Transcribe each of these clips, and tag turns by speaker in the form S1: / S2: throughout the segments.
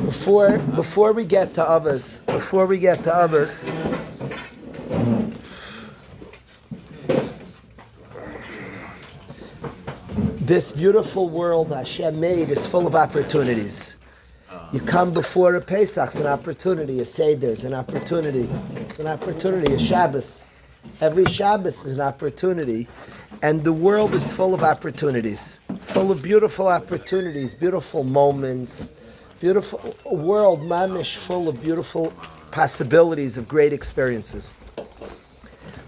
S1: Before we get to others, this beautiful world Hashem made is full of opportunities. You come before a Pesach, it's an opportunity. A Seder is an opportunity. It's an opportunity. A Shabbos. Every Shabbos is an opportunity. And the world is full of opportunities. Full of beautiful opportunities, beautiful moments. Beautiful world, mamish, full of beautiful possibilities of great experiences.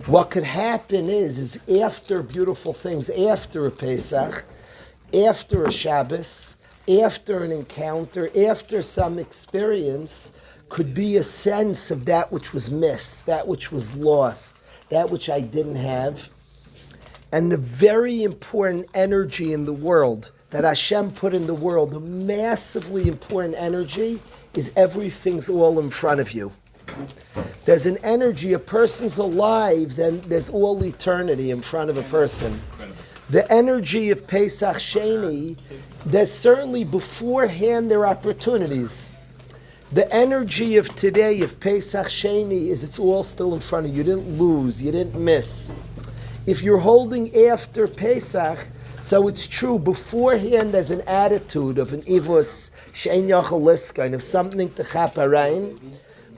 S1: What could happen is after beautiful things, after a Pesach, after a Shabbos, after an encounter, after some experience, could be a sense of that which was missed, that which was lost, that which I didn't have. And the very important energy in the world that Hashem put in the world, a massively important energy, is everything's all in front of you. There's an energy, a person's alive, then there's all eternity in front of a person. The energy of Pesach Sheni, there's certainly beforehand there are opportunities. The energy of today, of Pesach Sheni, is it's all still in front of you. You didn't lose, you didn't miss. If you're holding after Pesach, so it's true, beforehand there's an attitude of an ivus, she'en yachal liskain, of something to chaparain,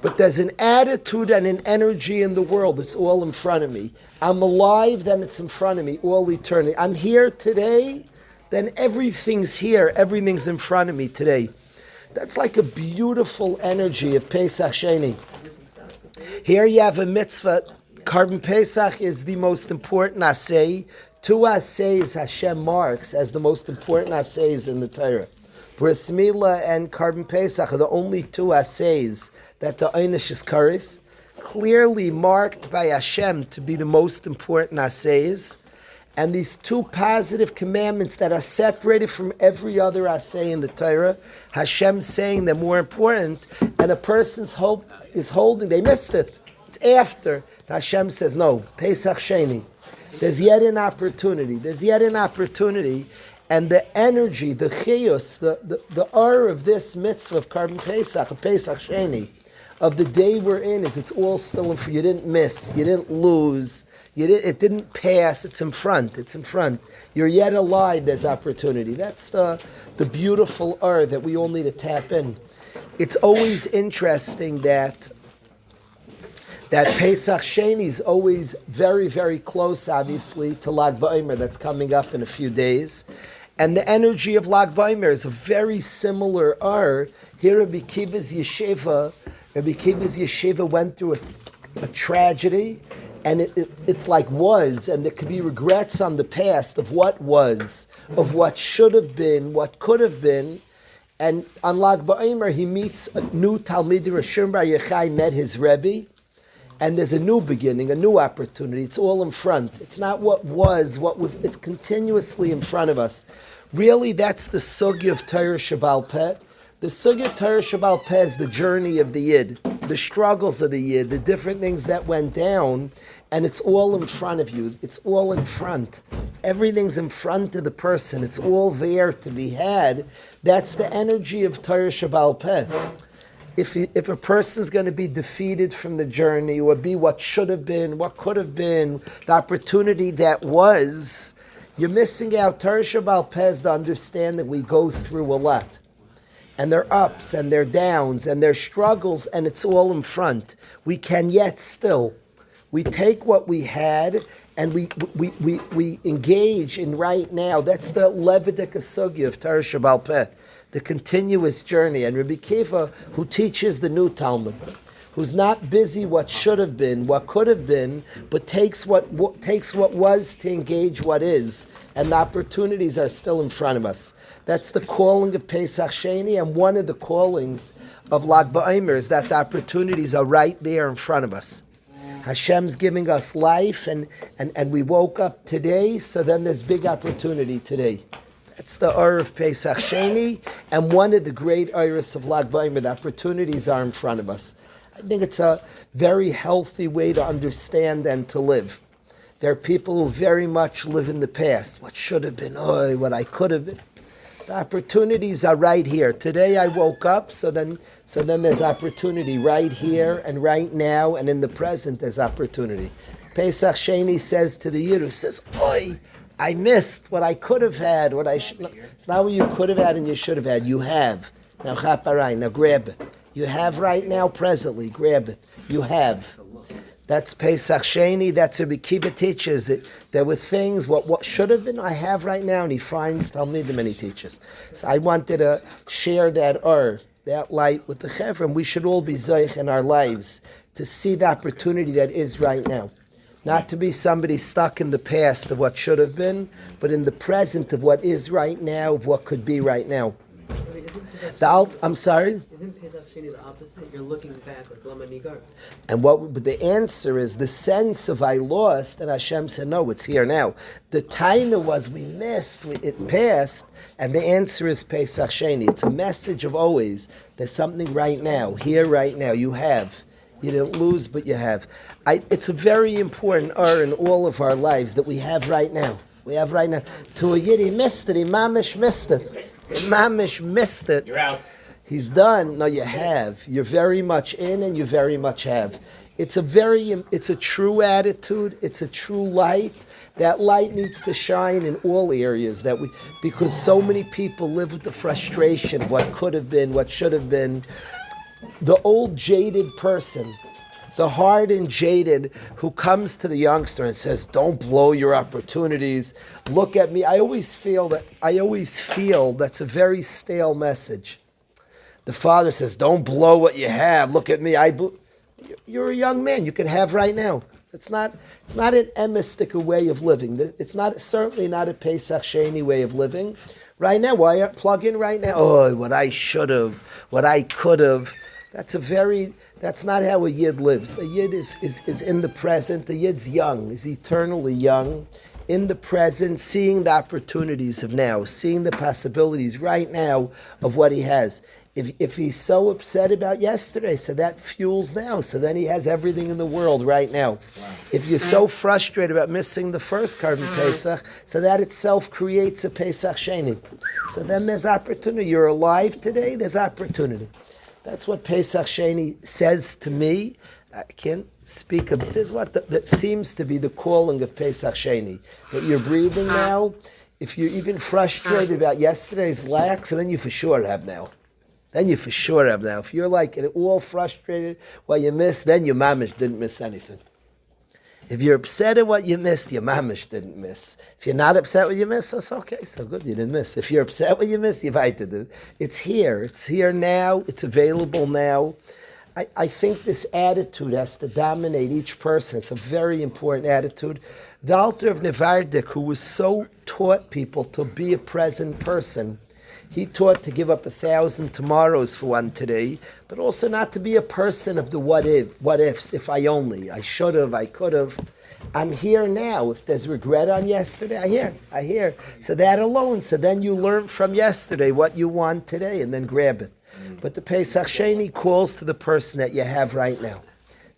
S1: but there's an attitude and an energy in the world. It's all in front of me. I'm alive, then it's in front of me, all eternity. I'm here today, then everything's here, everything's in front of me today. That's like a beautiful energy of Pesach Sheni. Here you have a mitzvah. Carbon Pesach is the most important asay. Two assays Hashem marks as the most important assays in the Torah. Bris Milah and Carbon Pesach are the only two assays that the Einish is karis, clearly marked by Hashem to be the most important assays. And these two positive commandments that are separated from every other assay in the Torah, Hashem saying they're more important, and a person's hope is holding, they missed it. It's after. Hashem says, no, Pesach Sheni. There's yet an opportunity. And the energy, the chiyus, the aura of this mitzvah of Carbon Pesach, of Pesach Sheni, of the day we're in, is it's all still in front. You didn't miss, you didn't lose, it didn't pass, it's in front. You're yet alive, there's opportunity. That's the beautiful aura that we all need to tap in. It's always interesting that Pesach Sheni is always very, very close, obviously, to Lag BaOmer that's coming up in a few days. And the energy of Lag BaOmer is a very similar R. Here Rabbi Kiva's yeshiva went through a tragedy, and it's like was, and there could be regrets on the past of what was, of what should have been, what could have been. And on Lag BaOmer, he meets a new Talmid, Rishon Bar Yochai met his Rabbi, and there's a new beginning, a new opportunity. It's all in front. It's not what was, it's continuously in front of us. Really, that's the sugya of Torah Sheba'al Peh. The sugya of Torah Sheba'al Peh is the journey of the Yid, the struggles of the Yid, the different things that went down, and it's all in front of you. It's all in front. Everything's in front of the person. It's all there to be had. That's the energy of Torah Sheba'al Peh. If a person's going to be defeated from the journey, or be what should have been, what could have been, the opportunity that was, you're missing out. Torah Sheba'al Peh is the understanding we go through a lot. And their ups and their downs and their struggles, and it's all in front. We can yet still. We take what we had and we engage in right now. That's the Levitic Sugya of Torah Sheba'al Peh. The continuous journey. And Rabbi Kiva, who teaches the new Talmud, who's not busy what should have been, what could have been, but takes what was to engage what is, and the opportunities are still in front of us. That's the calling of Pesach Sheni, and one of the callings of Lag BaOmer is that the opportunities are right there in front of us. Hashem's giving us life, and we woke up today, so then there's big opportunity today. It's the Ur of Pesach Sheni, and one of the great Uris of Lag BaOmer. The opportunities are in front of us. I think it's a very healthy way to understand and to live. There are people who very much live in the past. What should have been, what I could have been. The opportunities are right here. Today I woke up, so then there's opportunity right here and right now, and in the present there's opportunity. Pesach Sheni says to the Yid who says, "Oi, I missed what I could have had, what I should." It's not what you could have had and you should have had. You have. Now chaparai, now grab it. You have right now, presently, grab it. You have. That's Pesach Sheni. That's what Kibbutz teaches. There were things, what should have been, I have right now, and he finds Talmidim and he teaches. So I wanted to share that light with the Chevra, and we should all be zoich in our lives to see the opportunity that is right now. Not to be somebody stuck in the past of what should have been, but in the present of what is right now, of what could be right now. I'm sorry?
S2: Isn't Pesach Sheni the opposite? You're looking back like Lama Nigar.
S1: And but the answer is the sense of I lost, and Hashem said, no, it's here now. The taina was we missed, it passed, and the answer is Pesach Sheni. It's a message of always, there's something right now, here right now, you have. You didn't lose, but you have. It's a very important in all of our lives that we have right now. We have right now. To a Yid, he missed it, he mamish missed it. Mamish missed it.
S3: You're out.
S1: He's done. No, you have. You're very much in, and you very much have. It's a true attitude. It's a true light. That light needs to shine in all areas because so many people live with the frustration of what could have been, what should have been. The old jaded person, the hard and jaded who comes to the youngster and says, "Don't blow your opportunities. Look at me." I always feel that's a very stale message. The father says, "Don't blow what you have. Look at me. You're a young man. You can have right now." It's not an emistic way of living. It's certainly not a Pesach Sheni way of living. Right now, why plug in right now? Oh, what I should have, what I could have. That's not how a Yid lives. A Yid is in the present. The Yid's young, is eternally young, in the present, seeing the opportunities of now, seeing the possibilities right now of what he has. If he's so upset about yesterday, so that fuels now. So then he has everything in the world right now. Wow. If you're so frustrated about missing the first Karban Pesach, so that itself creates a Pesach Sheni. So then there's opportunity. You're alive today, there's opportunity. That's what Pesach Sheni says to me. I can't speak of this. That seems to be the calling of Pesach Sheni. That you're breathing now. If you're even frustrated about yesterday's lack, so then you for sure have now. If you're like all frustrated what you missed, then your mamish didn't miss anything. If you're upset at what you missed, your mamish didn't miss. If you're not upset what you missed, that's okay. So good, you didn't miss. If you're upset what you missed, you've to do. It's here. It's here now. It's available now. I think this attitude has to dominate each person. It's a very important attitude. The Alter of Nevardik, who was so taught people to be a present person, he taught to give up 1,000 tomorrows for one today, but also not to be a person of the what ifs, if I only, I should have, I could have. I'm here now. If there's regret on yesterday, I hear. So that alone, so then you learn from yesterday what you want today and then grab it. But the Pesach Sheni calls to the person that you have right now.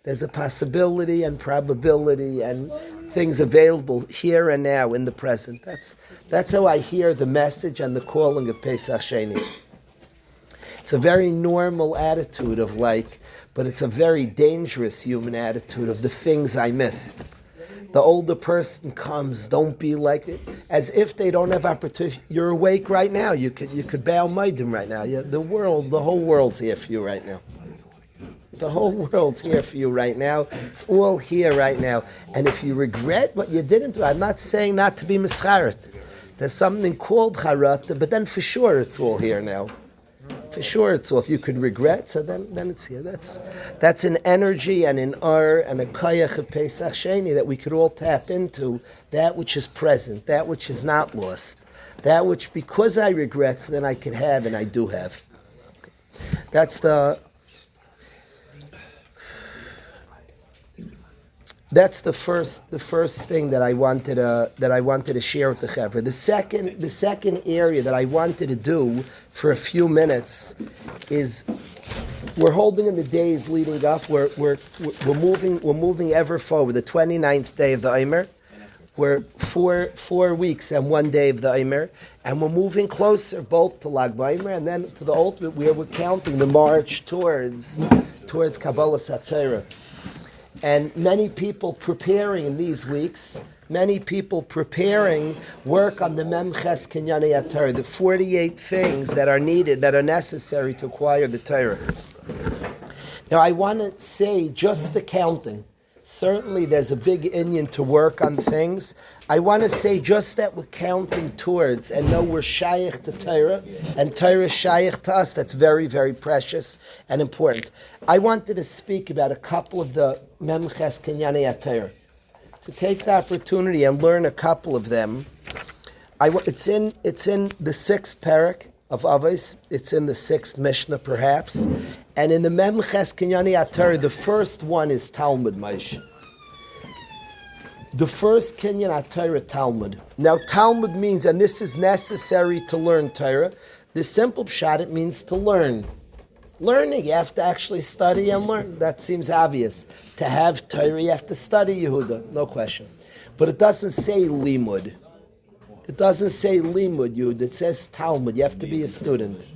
S1: There's a possibility and probability and things available here and now in the present. That's how I hear the message and the calling of Pesach Sheni. It's a very normal attitude but it's a very dangerous human attitude of the things I missed. The older person comes, don't be like it, as if they don't have opportunity. You're awake right now. You could bow maidim right now. The whole world's here for you right now. The whole world's here for you right now. It's all here right now. And if you regret what you didn't do, I'm not saying not to be mischaret. There's something called charata, but then for sure it's all here now. For sure it's all. If you could regret, so then it's here. That's an energy and an and a koyach of Pesach Sheni that we could all tap into, that which is present, that which is not lost, that which because I regret, so then I can have and I do have. That's the first thing that I wanted to share with the Chevra. The second area that I wanted to do for a few minutes is we're holding in the days leading up. We're moving ever forward. The 29th day of the Omer. We're four weeks and 1 day of the Omer, and we're moving closer both to Lag BaOmer and then to the ultimate where we're counting the march towards Kabbalah Satira. And many people preparing in these weeks, work on the Memches Kinyanei HaTorah, the 48 things that are needed, that are necessary to acquire the Torah. Now I want to say just the counting. Certainly there's a big inyan to work on things. I want to say just that we're counting towards and know we're shaykh to Torah and Torah is shaykh to us. That's very, very precious and important. I wanted to speak about a couple of the Memches Kinyanei HaTorah. To take the opportunity and learn a couple of them. It's in the 6th parak of Avos. It's in the 6th Mishnah perhaps. And in the Memches Kinyanei HaTorah, the first one is Talmud, Moshe. The first Kinyan HaTorah, Talmud. Now Talmud means, and this is necessary to learn Torah, the simple pshat, it means to learn. Learning, you have to actually study and learn. That seems obvious. To have Torah, you have to study Yehuda, no question. But it doesn't say limud. It doesn't say limud, Yehuda. It says Talmud. You have to be a student.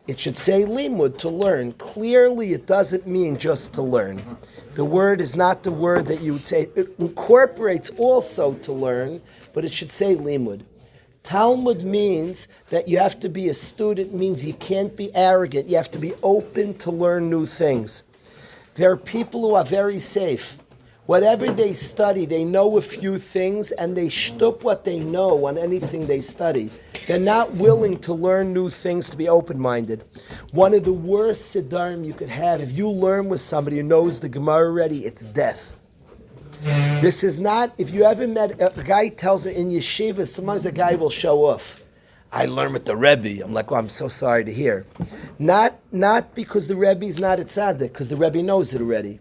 S1: It should say limud, to learn. Clearly, it doesn't mean just to learn. The word is not the word that you would say. It incorporates also to learn, but it should say limud. Talmud means that you have to be a student, means you can't be arrogant. You have to be open to learn new things. There are people who are very safe. Whatever they study, they know a few things and they shtup what they know on anything they study. They're not willing to learn new things, to be open-minded. One of the worst siddurim you could have, if you learn with somebody who knows the Gemara already, it's death. This is not, if you ever met, a guy tells me in yeshiva, sometimes a guy will show off. I learned with the Rabbi. I'm like, well, I'm so sorry to hear. Not because the Rebbe is not a tzaddik, because the Rebbe knows it already.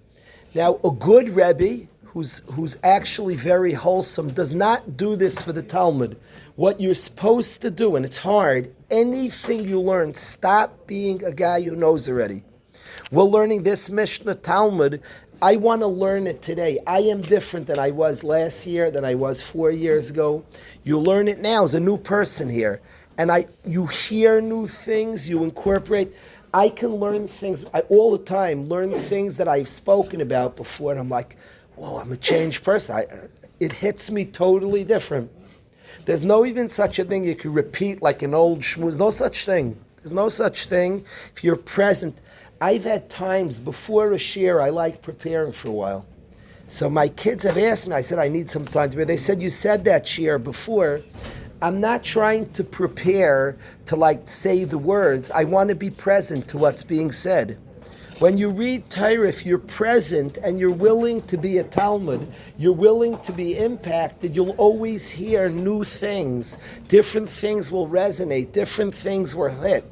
S1: Now, a good Rebbe, who's actually very wholesome, does not do this for the Talmud. What you're supposed to do, and it's hard, anything you learn, stop being a guy who knows already. We're learning this Mishnah Talmud. I want to learn it today. I am different than I was last year, than I was 4 years ago. You learn it now as a new person here. And you hear new things, you incorporate. I can learn things, all the time, learn things that I've spoken about before, and I'm like, whoa, I'm a changed person. It hits me totally different. There's no even such a thing you can repeat like an old shmooze. There's no such thing. There's no such thing if you're present. I've had times before a shir, I like preparing for a while. So my kids have asked me, I said, I need some time to prepare. They said, you said that shir before. I'm not trying to prepare to say the words. I want to be present to what's being said. When you read Torah, if you're present and you're willing to be a Talmud, you're willing to be impacted, you'll always hear new things. Different things will resonate. Different things will hit.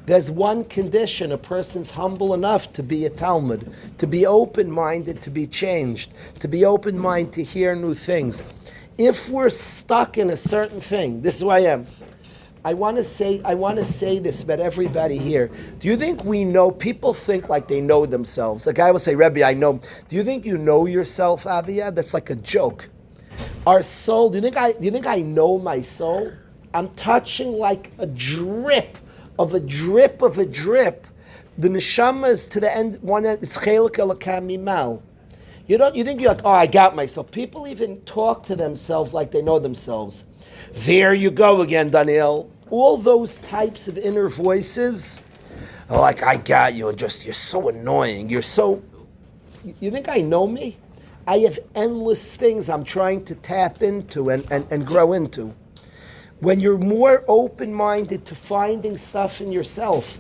S1: There's one condition: a person's humble enough to be a Talmud, to be open-minded, to be changed, to be open-minded to hear new things. If we're stuck in a certain thing, this is who I am. I want to say this about everybody here. Do you think we know? People think like they know themselves. A guy will say, Rabbi, I know. Do you think you know yourself, Avia? That's like a joke. Our soul. Do you think I know my soul? I'm touching like a drip of a drip of a drip. The neshama is to the end. One end. It's chelik elokam mimal. You think you're like, oh, I got myself. People even talk to themselves like they know themselves. There you go again, Daniel. All those types of inner voices are like, I got you, and you're so annoying. You think I know me? I have endless things I'm trying to tap into and grow into. When you're more open-minded to finding stuff in yourself.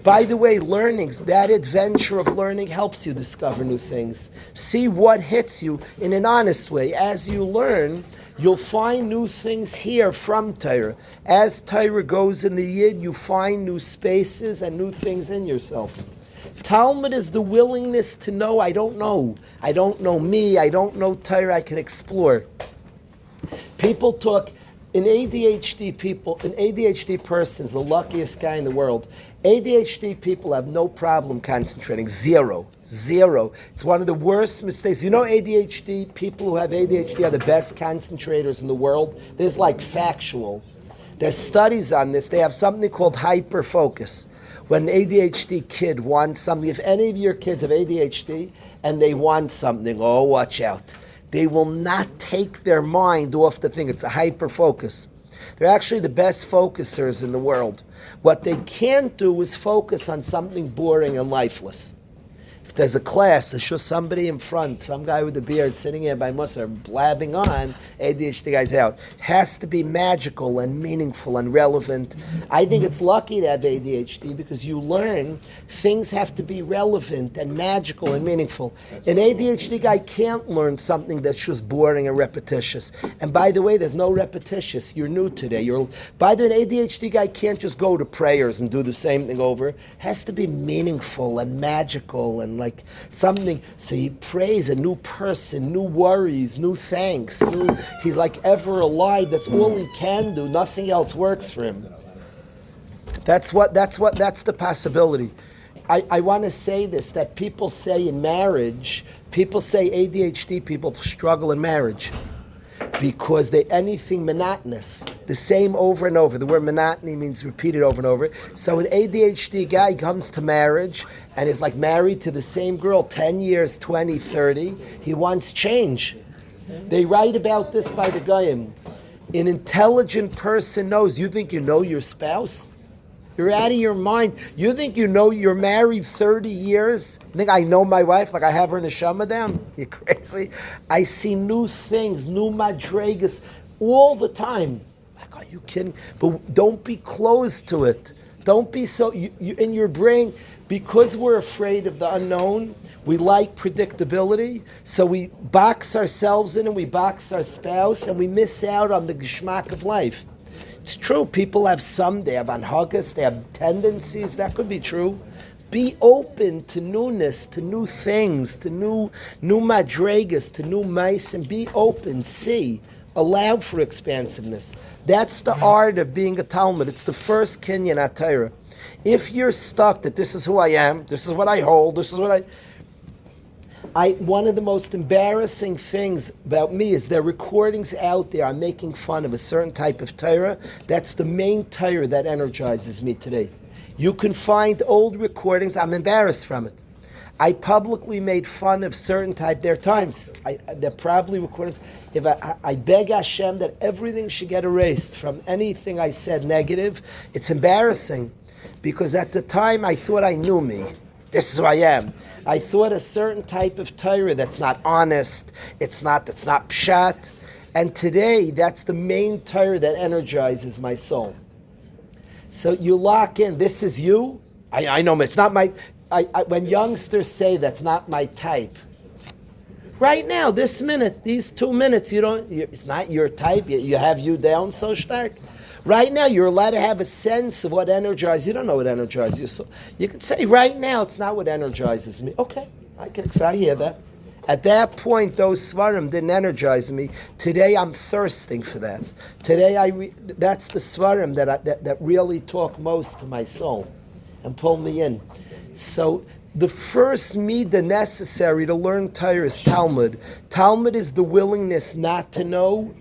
S1: By the way, that adventure of learning helps you discover new things. See what hits you in an honest way. As you learn, you'll find new things here from Torah. As Torah goes in the Yid, you find new spaces and new things in yourself. Talmud is the willingness to know, I don't know. I don't know me, I don't know Torah, I can explore. People talk... An ADHD person is the luckiest guy in the world. ADHD people have no problem concentrating. Zero. It's one of the worst mistakes. You know, ADHD, people who have ADHD are the best concentrators in the world. There's like factual. There's studies on this. They have something called hyperfocus. When an ADHD kid wants something, if any of your kids have ADHD and they want something, oh, watch out. They will not take their mind off the thing. It's a hyperfocus. They're actually the best focusers in the world. What they can't do is focus on something boring and lifeless. If there's a class, there's just somebody in front, some guy with a beard sitting here by Musar blabbing on, ADHD guy's out. Has to be magical and meaningful and relevant. I think it's lucky to have ADHD because you learn things have to be relevant and magical and meaningful. An ADHD guy can't learn something that's just boring and repetitious. And by the way, there's no repetitious. You're new today. By the way, an ADHD guy can't just go to prayers and do the same thing over. It has to be meaningful and magical and like something. So he prays a new person, new worries, new thanks. He's like ever alive. That's all he can do. Nothing else works for him. That's the possibility. I want to say this, that people say in marriage, people say ADHD people struggle in marriage because they anything monotonous, the same over and over. The word monotony means repeated over and over. So an ADHD guy comes to marriage and is like married to the same girl 10 years, 20, 30. He wants change. They write about this by the Goyim. An intelligent person knows. You think you know your spouse? You're out of your mind. You think you know you're married 30 years? You think I know my wife like I have her neshama down? You're crazy. I see new things, new madregas all the time. Like, are you kidding? But don't be closed to it. Don't be so, you in your brain, because we're afraid of the unknown, we like predictability, so we box ourselves in and we box our spouse and we miss out on the geschmack of life. It's true, people have they have anhagas, they have tendencies, that could be true. Be open to newness, to new things, to new madregas, to new mice, and be open, see, allow for expansiveness. That's the art of being a Talmud. It's the first Kinyan HaTorah. If you're stuck that this is who I am, this is what I hold, this is what one of the most embarrassing things about me is there are recordings out there. I'm making fun of a certain type of Torah. That's the main Torah that energizes me today. You can find old recordings. I'm embarrassed from it. I publicly made fun of certain type. There are times. They're probably recordings. If I beg Hashem that everything should get erased from anything I said negative, it's embarrassing because at the time I thought I knew me. This is who I am. I thought a certain type of Torah that's not honest, that's not pshat, and today that's the main Torah that energizes my soul. So you lock in, this is you, I know it's not my, when youngsters say that's not my type, right now, this minute, these 2 minutes, it's not your type, you have you down so stark. Right now, you're allowed to have a sense of what energizes you. You don't know what energizes you. So you could say, right now, it's not what energizes me. Okay, I hear that. At that point, those svarim didn't energize me. Today, I'm thirsting for that. Today, that's the svarim that really talk most to my soul and pull me in. So the first midah necessary to learn Torah is Talmud. Talmud is the willingness not to know,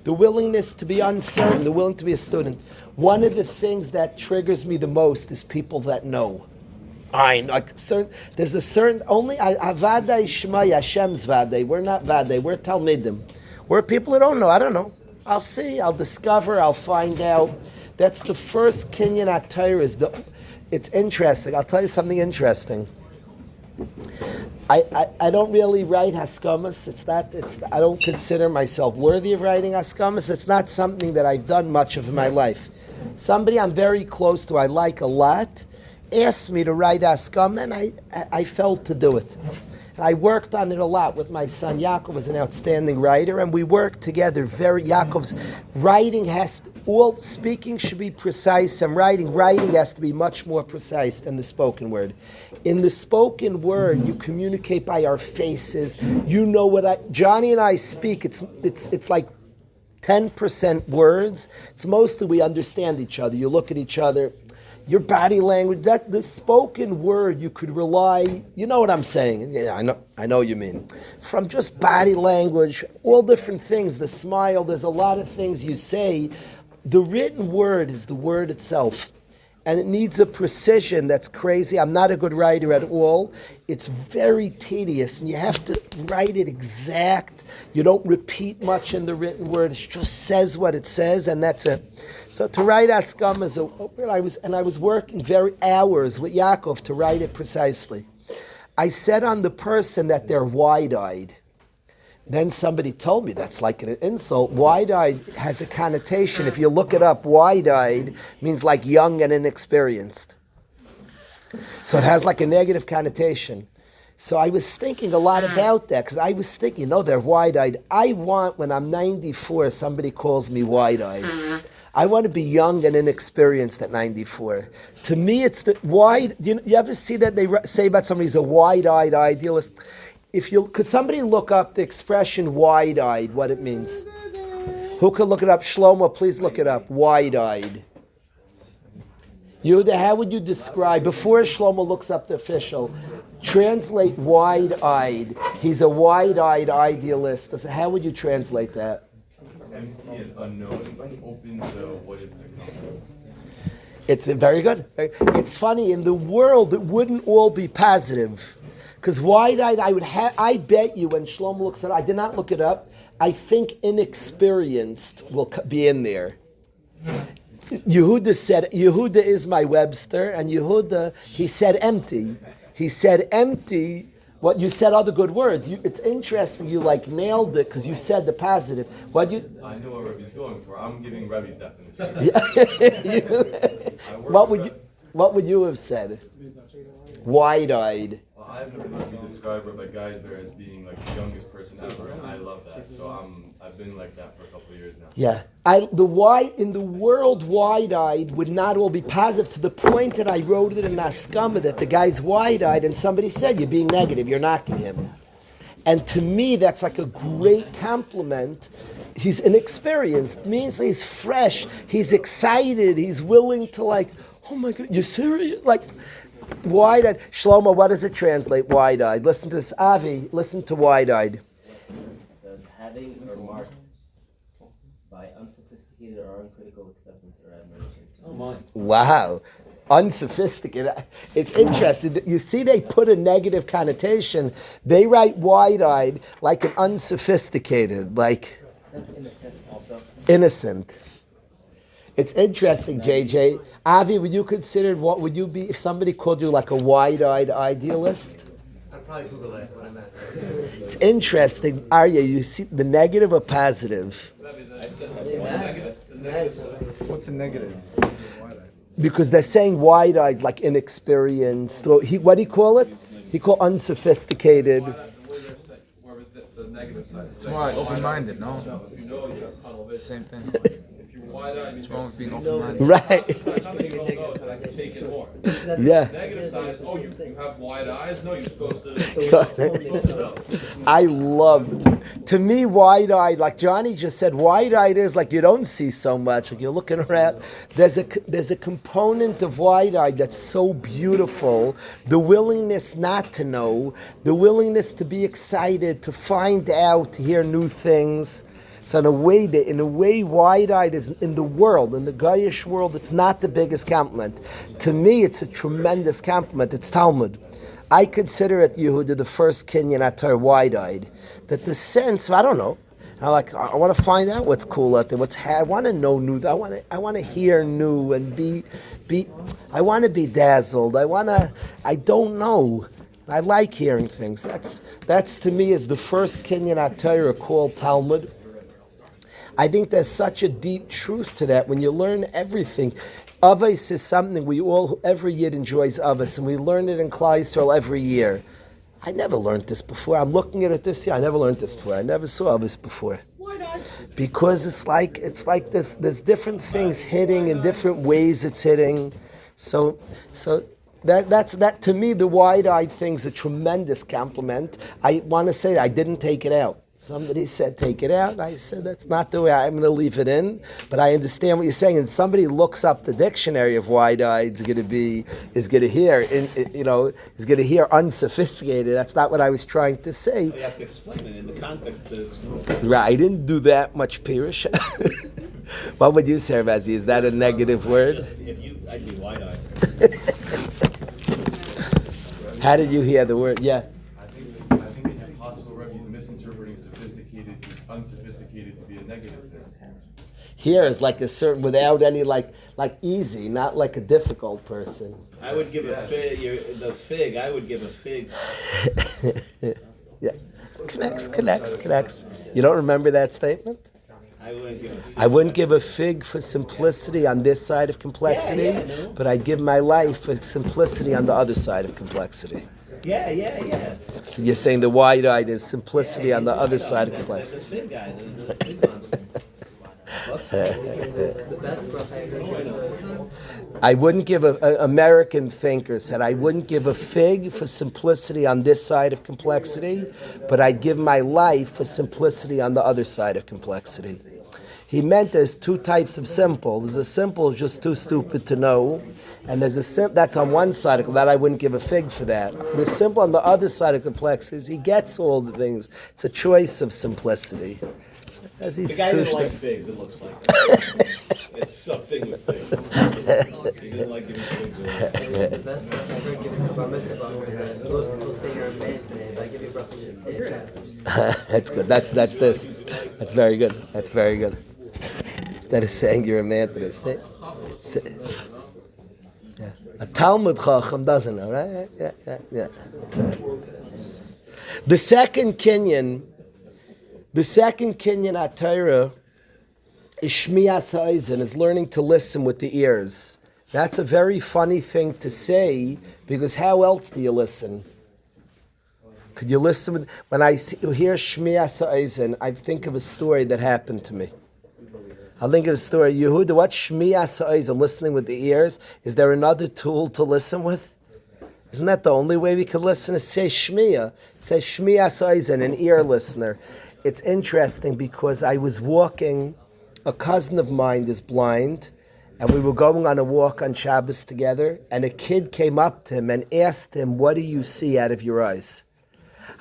S1: the willingness to be uncertain, the willing to be a student. One of the things that triggers me the most is people that know. There's a certain, only, Avadai Shmai, Hashem's Vadai. We're not Vadai, we're Talmidim. We're people who don't know, I don't know. I'll see, I'll discover, I'll find out. That's the first Kinyan HaTorah. It's interesting, I'll tell you something interesting. I don't really write haskamas. I don't consider myself worthy of writing haskamas. It's not something that I've done much of in my life. Somebody I'm very close to, I like a lot, asked me to write haskama, and I felt to do it. And I worked on it a lot with my son. Yaakov was an outstanding writer, and we worked together. Yaakov's writing speaking should be precise, and writing has to be much more precise than the spoken word. In the spoken word, you communicate by our faces. You know what Johnny and I speak. It's like 10% words. It's mostly we understand each other. You look at each other. Your body language, that the spoken word, you could rely, you know what I'm saying? Yeah, I know what you mean. From just body language, all different things, the smile, there's a lot of things you say. The written word is the word itself. And it needs a precision that's crazy. I'm not a good writer at all. It's very tedious, and you have to write it exact. You don't repeat much in the written word. It just says what it says, and that's it. So to write Askam I was working very hours with Yaakov to write it precisely. I said on the person that they're wide-eyed. Then somebody told me that's like an insult. Wide-eyed has a connotation. If you look it up, wide-eyed means like young and inexperienced. So it has like a negative connotation. So I was thinking a lot about that because I was thinking, no, they're wide-eyed. I want, when I'm 94, somebody calls me wide-eyed. I want to be young and inexperienced at 94. To me, it's the wide. You ever see that they say about somebody who's a wide-eyed idealist? Could somebody look up the expression wide-eyed, what it means? Who could look it up? Shlomo, please look it up. Wide-eyed. Yehuda, how would you describe, before Shlomo looks up the official, translate wide-eyed. He's a wide-eyed idealist. How would you translate that?
S3: Empty and unknown, open to what is to come.
S1: It's very good. It's funny, in the world, it wouldn't all be positive. Because wide-eyed, I bet you when Shlomo looks at it, I did not look it up, I think inexperienced will be in there. Yehuda is my Webster, and Yehuda, he said empty. He said empty, what you said other good words. It's interesting, you nailed it, because you said the positive.
S3: I know what Rabbi's going for. I'm giving Rabbi's definition.
S1: What would you have said? Wide-eyed.
S3: I've never been described by guys there as being the youngest person ever, and I love that. So I've been like that for a couple of years now.
S1: Yeah, in the world, wide-eyed would not all be positive to the point that I wrote it in Askama that the guy's wide-eyed, and somebody said you're being negative, you're knocking him, and to me that's like a great compliment. He's inexperienced, means he's fresh, he's excited, he's willing to oh my God, you're serious, wide-eyed. Shlomo, what does it translate, wide-eyed? Listen to this. Avi, listen to wide-eyed.
S4: It says, having or marked by unsophisticated or uncritical acceptance or admiration.
S2: Oh my.
S1: Wow. Unsophisticated. It's interesting. You see, they put a negative connotation. They write wide-eyed like an unsophisticated,
S4: Innocent also.
S1: innocent. It's interesting, JJ. Avi, would you consider, what would you be if somebody called you a wide-eyed idealist?
S2: I'd probably Google it when I'm at
S1: It's interesting. Arya, you see the negative or positive?
S5: What's the negative?
S1: Because they're saying wide-eyed like inexperienced. What do you call it? He called unsophisticated.
S6: The negative side.
S5: It's more like open-minded, no?
S6: You know you have tunnel vision.
S5: Same thing.
S6: If you're wide-eyed,
S5: What's wrong with being open-minded?
S1: Right.
S6: something you don't know, it's like taking more.
S1: Yeah.
S6: Negative side is, you have wide eyes. No, you're supposed to.
S1: I love, to me, wide-eyed, like Johnny just said, wide-eyed is like you don't see so much, like you're looking around. There's a component of wide-eyed that's so beautiful, the willingness not to know, the willingness to be excited, to find out, to hear new things. So in a way, wide-eyed is in the world, in the Goyish world, it's not the biggest compliment. To me, it's a tremendous compliment. It's Talmud. I consider it, Yehuda, the first Kenyan Atar wide-eyed. That the sense, I don't know, I want to find out what's cool out there, I want to know new, I want to hear new and I want to be dazzled. I don't know. I like hearing things. That's to me is the first Kenyan Atar called Talmud. I think there's such a deep truth to that when you learn everything. Avos is something every Yid enjoys Avos, and we learn it in Klal Yisrael every year. I never learned this before. I'm looking at it this year. I never learned this before. I never saw Avos before. Why not? Because it's like there's different things hitting in different ways it's hitting. So that to me, the wide-eyed thing's a tremendous compliment. I want to say I didn't take it out. Somebody said, take it out. I said, that's not the way. I'm going to leave it in. But I understand what you're saying. And somebody looks up the dictionary of wide-eyed is going to hear unsophisticated. That's not what I was trying to say.
S7: You have to explain it in the context.
S1: Right, I didn't do that much Pirish. What would you say, Rabbi? Is that a negative word?
S7: I'd be wide-eyed.
S1: How did you hear the word? Yeah.
S3: I think it's impossible, Rabbi, he's misinterpreting unsophisticated to be a negative thing.
S1: Here is like a certain, without any, like easy, not like a difficult person.
S7: I would give a fig. I would give a fig.
S1: Yeah. Connects. You don't remember that statement?
S7: I wouldn't give a fig.
S1: I wouldn't give a fig for simplicity on this side of complexity, but I'd give my life for simplicity on the other side of complexity.
S7: Yeah.
S1: So you're saying the wide-eyed is simplicity on the other side of complexity.
S7: The fig guy, the fig monster.
S2: The best bracha I heard.
S1: I wouldn't give an American thinker said, I wouldn't give a fig for simplicity on this side of complexity, but I'd give my life for simplicity on the other side of complexity. He meant there's two types of simple. There's a simple just too stupid to know, and there's a simple that's on one side of that I wouldn't give a fig for that. The simple on the other side of complexity is he gets all the things. It's a choice of simplicity. As
S7: The
S1: he's
S7: guy didn't like figs, it looks like. It's something with figs. He didn't like giving figs away.
S2: The best bracha I heard giving a bar mitzvah is that most people say you're a man today. If I give you a bracha, you should say you're a
S1: That's good. That's this. That's very good. That's very good. Instead of saying you're a man to this, yeah. A Talmud Chacham doesn't know, right? Yeah. The second Kinyan at Torah is Shmias Ha'ezen, is learning to listen with the ears. That's a very funny thing to say, because how else do you listen? Could you listen with, when I hear Shmias Ha'ezen, I think of a story that happened to me. I think of a story. Yehuda, what Shmias Ha'ezen, listening with the ears? Is there another tool to listen with? Isn't that the only way we could listen? Is say Shmiya. It says Shmias Ha'ezen, an ear listener. It's interesting because I was walking, a cousin of mine is blind, and we were going on a walk on Shabbos together, and a kid came up to him and asked him, what do you see out of your eyes?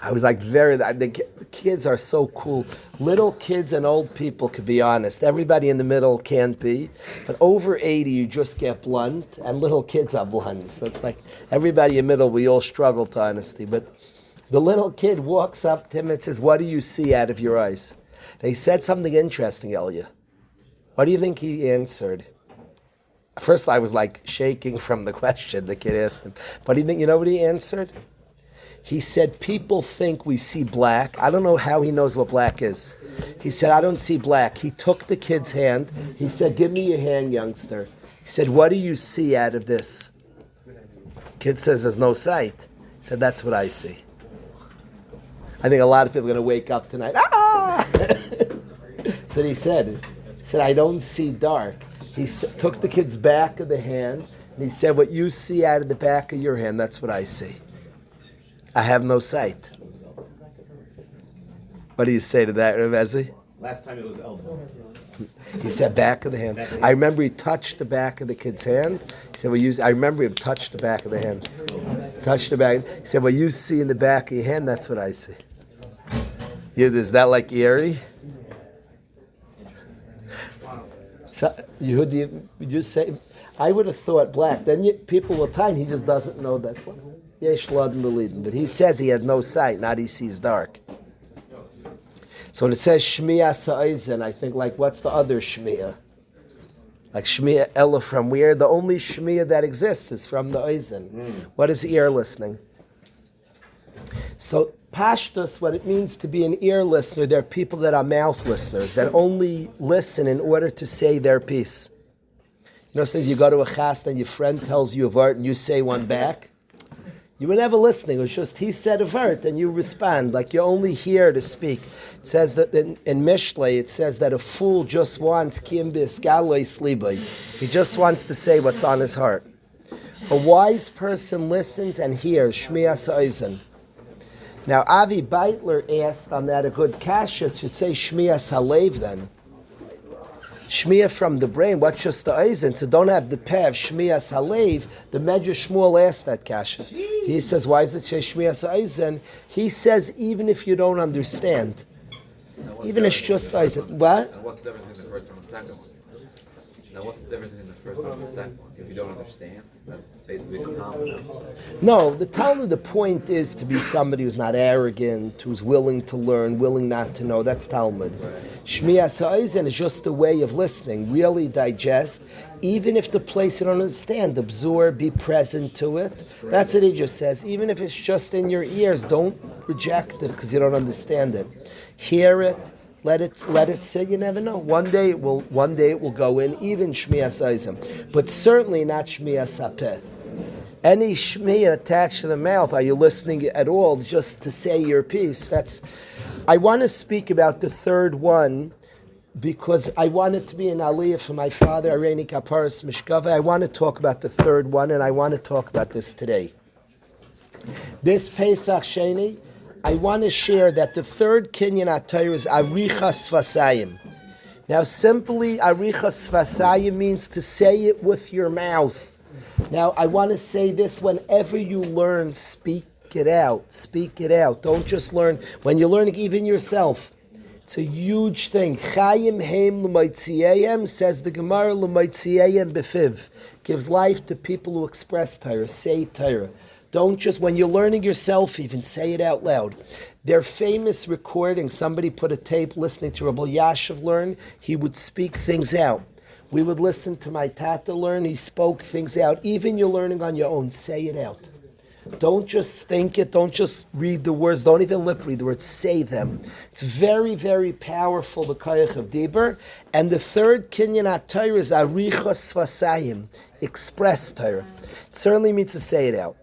S1: I was like, the kids are so cool. Little kids and old people could be honest. Everybody in the middle can't be. But over 80, you just get blunt, and little kids are blunt. So it's like everybody in the middle, we all struggle to honesty. But the little kid walks up to him and says, what do you see out of your eyes? They said something interesting, Elia. What do you think he answered? First, I was like shaking from the question the kid asked him. But you know what he answered? He said, people think we see black. I don't know how he knows what black is. He said, I don't see black. He took the kid's hand. He said, give me your hand, youngster. He said, what do you see out of this? Kid says, there's no sight. He said, that's what I see. I think a lot of people are going to wake up tonight. Ah! That's what he said. He said, I don't see dark. He took the kid's back of the hand, and he said, what you see out of the back of your hand, that's what I see. I have no sight. What do you say to that, Rabbi?
S7: Last time it was elbow.
S1: He said back of the hand. I remember he touched the back of the kid's hand. He said, I remember him touched the back of the hand. Touched the back. He said, what you see in the back of your hand, that's what I see. Is that like eerie? So, Yehudi, would you say, I would have thought black. Then people will tell him he just doesn't know that's what. But he says he has no sight, not he sees dark. So when it says Shmiya Ha'ezen, I think like what's the other Shmiya? Like Shmiya Ella from where? The only Shmiya that exists is from the Eisen. What is ear listening? So Pashtus, what it means to be an ear listener, there are people that are mouth listeners, that only listen in order to say their piece. You know, says you go to a chast and your friend tells you a word and you say one back. You were never listening. It was just he said a word and you respond. Like you're only here to speak. It says that in Mishlei, it says that a fool just wants kim b'iskaloi sliboi. He just wants to say what's on his heart. A wise person listens and hears Shmias Ha'ezen. Now, Avi Beitler asked on that a good kasha should say Shmias Halev then. Shmiya from the brain, what's just the eisen? So don't have the pev, Shmiyas Halev. The Medrash Shmuel asked that kasha. He says, why does it say Shmiyas eisen? He says, even if you don't understand, even if it's just eisen. What?
S8: And what's the difference between the first one and the second one? Now, what's the difference between the first one and the second one? If you don't understand, that's basically the common.
S1: No, the Talmud, the point is to be somebody who's not arrogant, who's willing to learn, willing not to know. That's Talmud. Shmiyas ha'ezen is just a way of listening, really digest, even if the place you don't understand, absorb, be present to it. That's what he just says. Even if it's just in your ears, don't reject it because you don't understand it. Hear it. Let it sit. You never know. One day it will go in, even Shmiyas ha'ezen, but certainly not Shmiyas ha'peh. Any shmiya attached to the mouth, are you listening at all just to say your piece? I want to speak about the third one because I want it to be an aliyah for my father, Areini Kaparas Mishkava. I want to talk about the third one, and I want to talk about this today. This Pesach Sheni, I want to share that the third Kinyan HaTorah is Arichas Vasayim. Now, simply Arichas Vasayim means to say it with your mouth. Now, I want to say this, whenever you learn, speak it out. Speak it out. Don't just learn. When you're learning even yourself, it's a huge thing. Chayim heim l'moitzieyem, says the Gemara, l'moitzieyem befiv. Gives life to people who express Torah, say Torah. Don't just, when you're learning yourself, even say it out loud. Their famous recording, somebody put a tape listening to Rabbi Yashiv learn, he would speak things out. We would listen to my tata learn. He spoke things out. Even you're learning on your own, say it out. Don't just think it. Don't just read the words. Don't even lip read the words. Say them. It's very, very powerful, the koyach of Dibur. And the third Kinyan HaTorah is Arichos Vasayim, express Torah. It certainly means to say it out.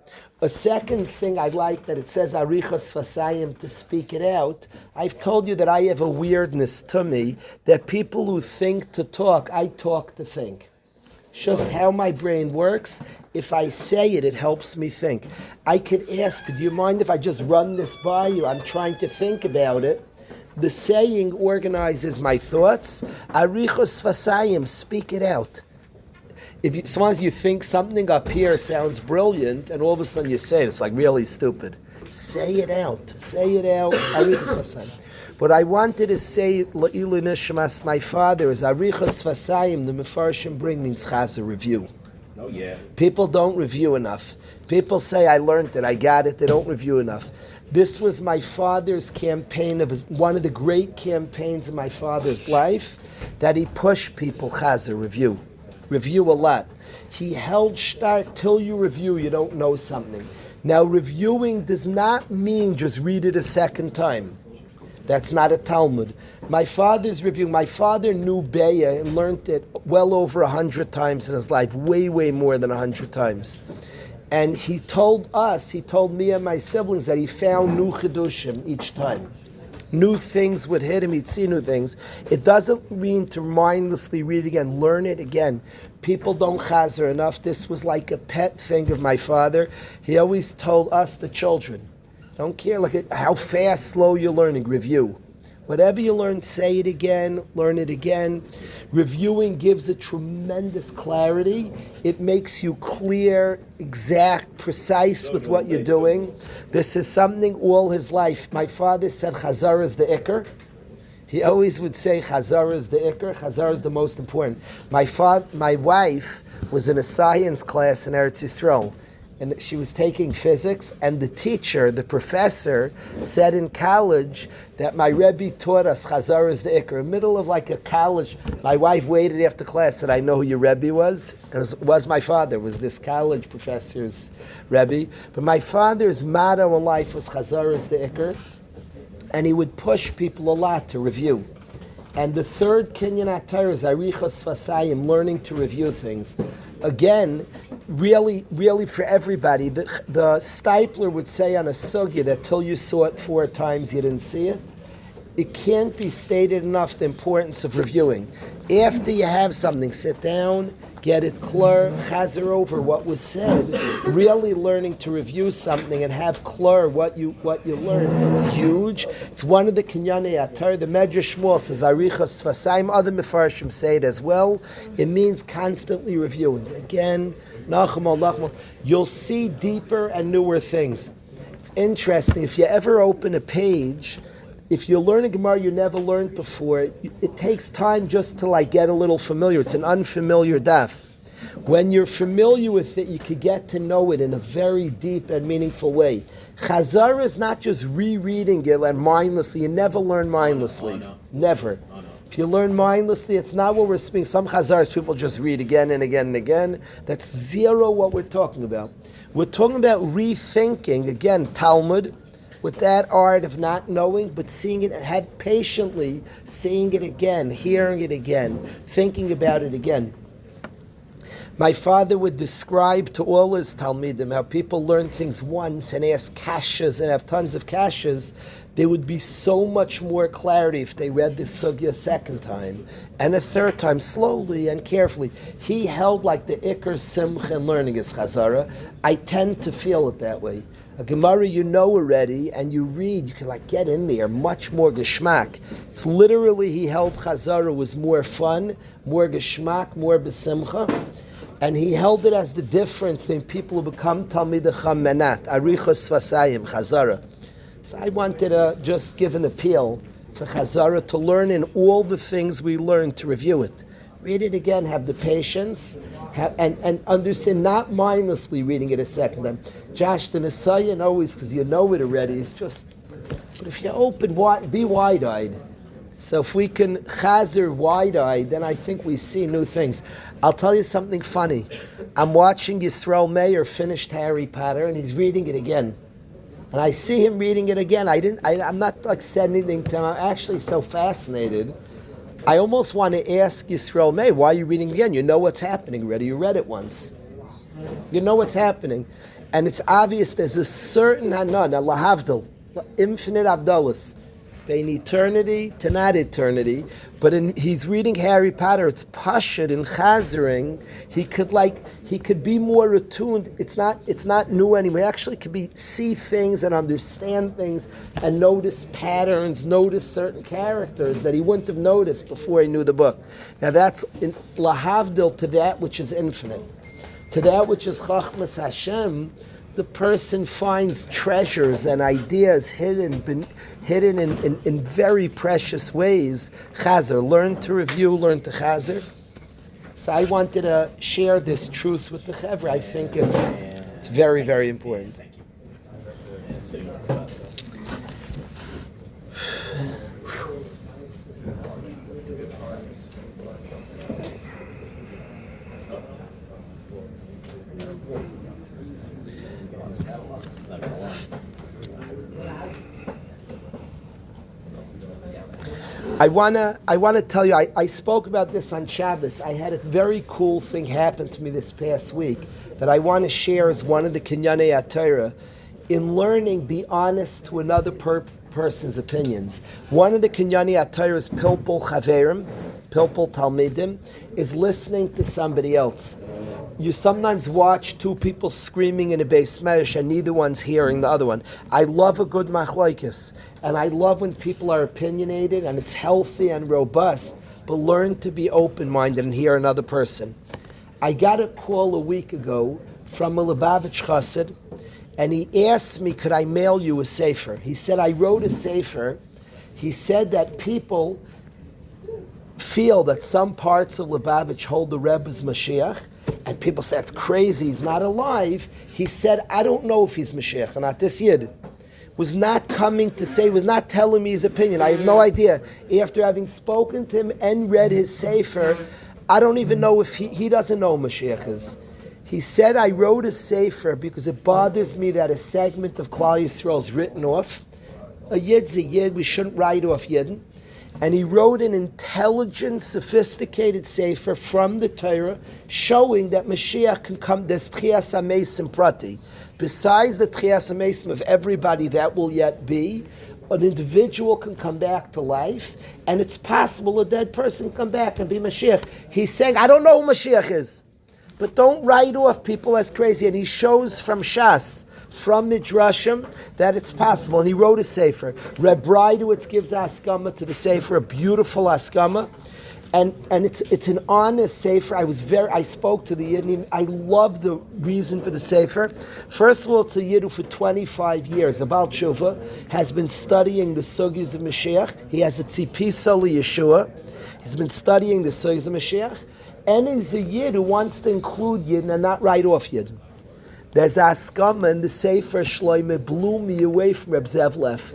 S1: A second thing I like that it says Arichas Vasayim to speak it out. I've told you that I have a weirdness to me that people who think to talk, I talk to think. It's just how my brain works. If I say it, it helps me think. I could ask, do you mind if I just run this by you? I'm trying to think about it. The saying organizes my thoughts. Arichas Vasayim, speak it out. As long as you think something up here sounds brilliant, and all of a sudden you say it, it's like really stupid. Say it out. Say it out. What I wanted to say, La'ilu Nishmas, my father, is Arichas Vasayim, the Mefarshim bring means Chazer review.
S7: Oh, yeah.
S1: People don't review enough. People say, I learned it, I got it, they don't review enough. This was my father's campaign, one of the great campaigns in my father's life, that he pushed people, Chazer review. Review a lot. He held stark till you review, you don't know something. Now, reviewing does not mean just read it a second time. That's not a Talmud. My father's reviewing. My father knew Beya and learned it well over 100 times in his life, way, way more than 100 times. And he told me and my siblings that he found new chidushim each time. New things would hit him, he'd see new things. It doesn't mean to mindlessly read again, learn it again. People don't chazer enough. This was like a pet thing of my father. He always told us, the children, don't care, look at how fast, slow you're learning, review. Whatever you learn, say it again, learn it again. Reviewing gives a tremendous clarity. It makes you clear, exact, precise with what you're doing. This is something all his life. My father said Chazar is the Iker. He always would say Chazar is the Iker. Chazar is the most important. My wife was in a science class in Eretz Yisrael. And she was taking physics, and the teacher, the professor, said in college that my Rabbi taught us Chazar is the Iker. In the middle of like a college, my wife waited after class, said, I know who your Rabbi was. It was my father, was this college professor's Rabbi. But my father's motto in life was Chazar is the Iker, and he would push people a lot to review. And the third Kinyan HaTorah is Arichas Vasayim, learning to review things. Again, really for everybody, the Stipler would say on a sugya that till you saw it 4 times, you didn't see it. It can't be stated enough the importance of reviewing. After you have something, sit down, get it clear, chazer over what was said, really learning to review something and have clear what you learned is huge. It's one of the kinyanei atar. The Medrash Shmuel says, Arichas Sfasayim, other Mefarshim say it as well. It means constantly reviewing. Again, Nachum, you'll see deeper and newer things. It's interesting, if you ever open a page, if you learn a Gemara you never learned before, it takes time just to get a little familiar. It's an unfamiliar daf. When you're familiar with it, you could get to know it in a very deep and meaningful way. Chazara is not just rereading it and mindlessly. You never learn mindlessly. Never. If you learn mindlessly, it's not what we're speaking. Some Chazaras people just read again and again and again. That's zero what we're talking about. We're talking about rethinking, again, Talmud, with that art of not knowing, but seeing it, patiently seeing it again, hearing it again, thinking about it again. My father would describe to all his Talmidim how people learn things once and ask kashas and have tons of kashas. There would be so much more clarity if they read this sugya a second time and a third time, slowly and carefully. He held like the Iker Simcha in learning his Chazara. I tend to feel it that way. A Gemara you know already and you read, you can get in there, much more geschmack. It's literally he held Chazara was more fun, more geschmack, more besimcha. And he held it as the difference in people who become Talmidei Chamenat, Arichos Sfasayim, Chazara. So I wanted to just give an appeal for Chazara to learn in all the things we learned, to review it. Read it again, have the patience, and understand, not mindlessly reading it a second time. Josh, the Nisayan always, because you know it already, is just, but if you open, be wide-eyed. So if we can chazer wide-eyed, then I think we see new things. I'll tell you something funny. I'm watching Yisrael Meir finished Harry Potter, and he's reading it again. And I see him reading it again. I'm not saying anything to him. I'm actually so fascinated. I almost want to ask Yisrael Meir, why are you reading again? You know what's happening already. You read it once. You know what's happening. And it's obvious there's a certain hanan, a lahavdil, infinite abdullas, in eternity to not eternity. But he's reading Harry Potter. It's pashut in chazering. He could be more attuned. It's not new anymore. He actually could see things and understand things and notice patterns, notice certain characters that he wouldn't have noticed before he knew the book. Now that's lahavdil to that which is infinite, to that which is chachmas Hashem. The person finds treasures and ideas hidden in very precious ways. Chazer, learn to review, learn to chazer. So I wanted to share this truth with the Chevra. I think it's very, very important. I wanna tell you, I spoke about this on Shabbos. I had a very cool thing happen to me this past week that I want to share as one of the kinyanei atayra. In learning, be honest to another person's opinions. One of the kinyanei atayra's pilpul chaverim, pilpul talmidim, is listening to somebody else. You sometimes watch two people screaming in a beis medrash and neither one's hearing the other one. I love a good machlokes, and I love when people are opinionated and it's healthy and robust, but learn to be open-minded and hear another person. I got a call a week ago from a Lubavitch chassid, and he asked me, could I mail you a sefer? He said, I wrote a sefer. He said that people feel that some parts of Lubavitch hold the Rebbe's Mashiach, and people say, it's crazy, he's not alive. He said, I don't know if he's Mashiach or not. This Yid was not coming to say, was not telling me his opinion. I have no idea. After having spoken to him and read his Sefer, I don't even know if he doesn't know who Mashiach is. He said, I wrote a Sefer because it bothers me that a segment of Klal Yisrael is written off. A Yid's a Yid, we shouldn't write off Yidden. And he wrote an intelligent, sophisticated sefer from the Torah, showing that Mashiach can come. There's Tchias HaMeisim Prati. Besides the Tchias HaMeisim of everybody that will yet be, an individual can come back to life, and it's possible a dead person can come back and be Mashiach. He's saying, I don't know who Mashiach is. But don't write off people as crazy. And he shows from Shas, from Midrashim, that it's possible. And he wrote a sefer. Reb Breidowitz gives Askama to the sefer, a beautiful Askama. And it's an honest sefer. I spoke to the Yidden. I love the reason for the sefer. First of all, it's a Yid who for 25 years, a Baal Tshuva, has been studying the sugyas of Mashiach. He has a tzipisa Yeshua. He's been studying the sugyas of Mashiach. And he's a Yid who wants to include Yidden and not write off Yidden. There's Askama in the sefer Shloime blew me away from Reb Zev Leff.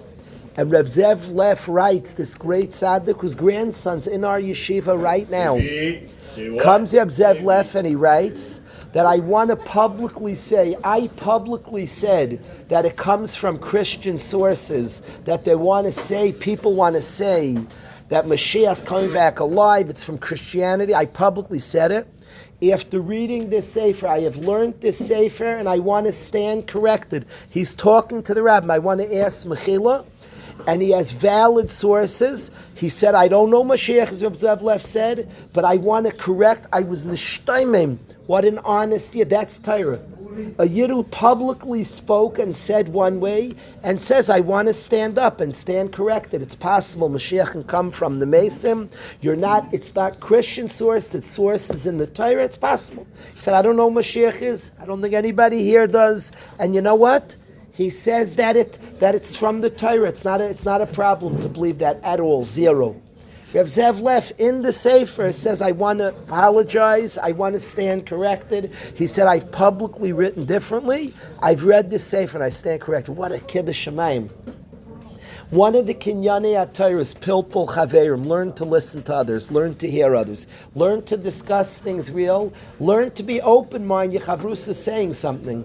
S1: And Reb Zev Leff writes, this great tzaddik whose grandson's in our yeshiva right now. Comes Reb Zev Leff and he writes that I want to publicly say, I publicly said that it comes from Christian sources, that they want to say, people want to say that Mashiach's coming back alive, it's from Christianity. I publicly said it. After reading this sefer, I have learned this sefer and I want to stand corrected. He's talking to the rabbi. I want to ask Mechila. And he has valid sources. He said, I don't know Mashiach, as Reb Zev Leff said, but I want to correct. I was nishtaimim. What an honest Yid. That's Torah. A Yid who publicly spoke and said one way and says, I want to stand up and stand corrected. It's possible Mashiach can come from the Mesim. It's not Christian source, it's sources in the Torah. It's possible. He said, I don't know who Mashiach is. I don't think anybody here does. And you know what? He says that it's from the Torah. It's not a problem to believe that at all. Zero. Reb Zev Leff in the sefer says, I want to apologize. I want to stand corrected. He said, I've publicly written differently. I've read this sefer and I stand corrected. What a kiddush shamayim. One of the kinyanei HaTorah is pilpul chaverim. Learn to listen to others. Learn to hear others. Learn to discuss things real. Learn to be open-minded. Chavrus is saying something.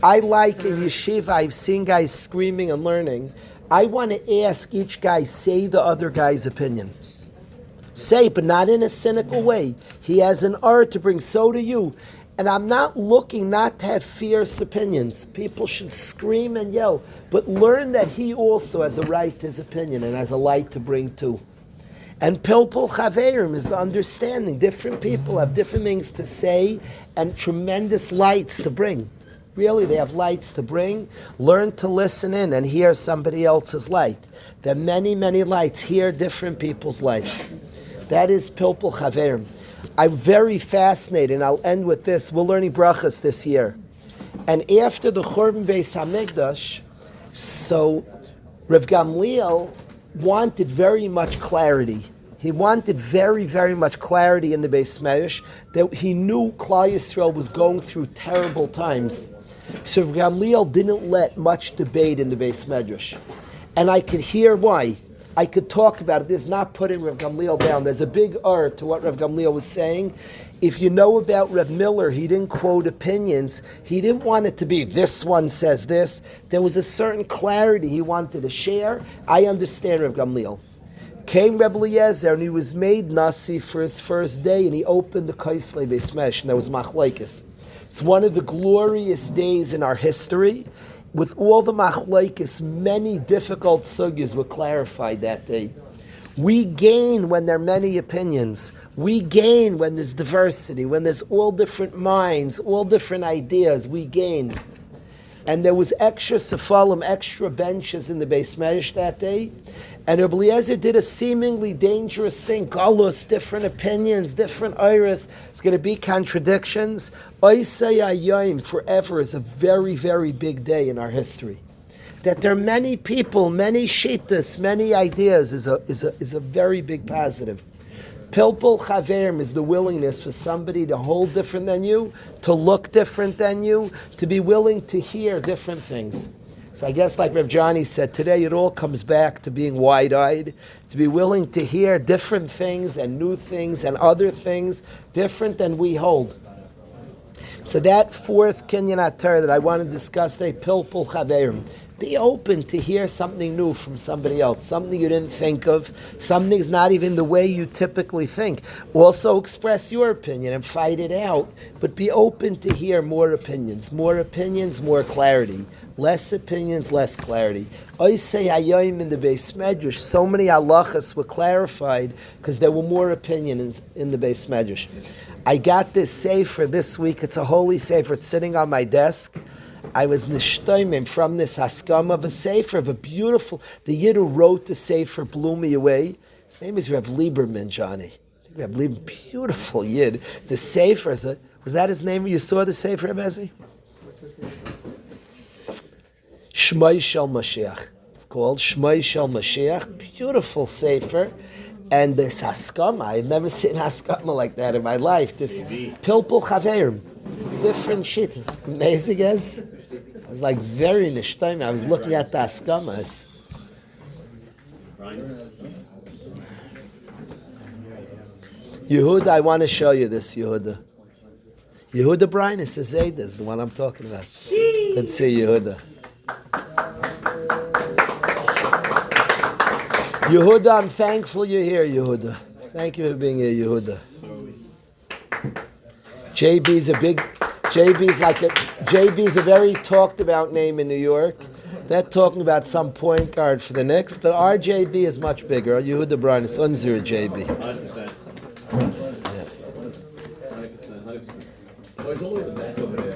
S1: I like in yeshiva, I've seen guys screaming and learning. I want to ask each guy, say the other guy's opinion. Say, but not in a cynical way. He has an art to bring, so do you. And I'm not looking not to have fierce opinions. People should scream and yell, but learn that he also has a right to his opinion and has a light to bring too. And pilpul chaverim is the understanding. Different people have different things to say and tremendous lights to bring. Really, they have lights to bring. Learn to listen in and hear somebody else's light. There are many, many lights. Hear different people's lights. That is pilpul chaverim. I'm very fascinated, and I'll end with this. We're learning brachas this year. And after the Churban Beis HaMikdash, so Rav Gamliel wanted very much clarity. He wanted very, very much clarity in the Beis Medrash, that he knew Klal Yisrael was going through terrible times. So Rav Gamliel didn't let much debate in the Beis Medrash. And I could hear why. I could talk about it. This is not putting Rav Gamliel down. There's a big to what Rav Gamliel was saying. If you know about Rav Miller, he didn't quote opinions. He didn't want it to be, this one says this. There was a certain clarity he wanted to share. I understand Rav Gamliel. Came Rebbe Eliezer, and he was made Nasi for his first day, and he opened the Kaisley Beis Medrash, and there was Machlokes. It's one of the glorious days in our history. With all the machlokes, many difficult sugyas were clarified that day. We gain when there are many opinions. We gain when there's diversity, when there's all different minds, all different ideas. We gain. And there was extra sefalim, extra benches in the Beis Medrash that day. And Rabbi Eliezer did a seemingly dangerous thing. Galus, different opinions, different iris. It's going to be contradictions. Oisei Hayom forever is a very, very big day in our history. That there are many people, many shittas, many ideas is a very big positive. Pilpul chaverim is the willingness for somebody to hold different than you, to look different than you, to be willing to hear different things. So I guess like Rev Johnny said, today it all comes back to being wide-eyed, to be willing to hear different things and new things and other things different than we hold. So that fourth Kinyan HaTorah that I want to discuss today, Pilpul chaverim. Be open to hear something new from somebody else, something you didn't think of, something's not even the way you typically think. Also express your opinion and fight it out, but be open to hear more opinions, more clarity. Less opinions, less clarity. Oisei Hayom in the Beis Medrash, so many halachas were clarified because there were more opinions in the Beis Medrash. I got this sefer this week. It's a holy sefer. It's sitting on my desk. I was nishtoimim from this haskam of a sefer, of a beautiful, the Yid who wrote the sefer blew me away. His name is Reb Lieberman, Johnny. Reb Lieberman, beautiful Yid. The sefer, was that his name? You saw the sefer, Reb Ezi? Shmai Shel Mashiach. It's called Shmai Shel Mashiach. Beautiful sefer. And this haskama, I've never seen haskama like that in my life. This pilpul chaverim, different shit. Amazing as. I was like very nishtaim. I was looking at the haskamas. Yehuda, I want to show you this, Yehuda. Yehuda Brian is Zayda, is the one I'm talking about. Let's see Yehuda. Yehuda, I'm thankful you're here, Yehuda. Thank you for being here, Yehuda. JB's a very talked about name in New York. They're talking about some point guard for the Knicks, but our JB is much bigger. Yehuda Brian, it's unzir JB.
S7: 100%. 100%. Oh, he's only in the back over there.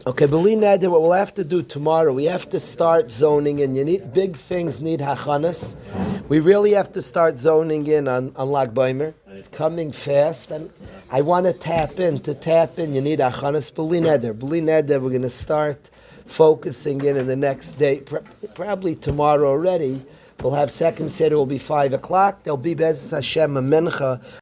S1: Okay, Beli Neder, what we'll have to do tomorrow, we have to start zoning in. You need big things need hachanas. We really have to start zoning in on Lag Baimer. It's coming fast, and I want to tap in. To tap in, you need hachanas. Beli Neder, we're going to start focusing in the next day, probably tomorrow already. We'll have second set. It will be 5 o'clock. There'll be Be'ezus Hashem a mincha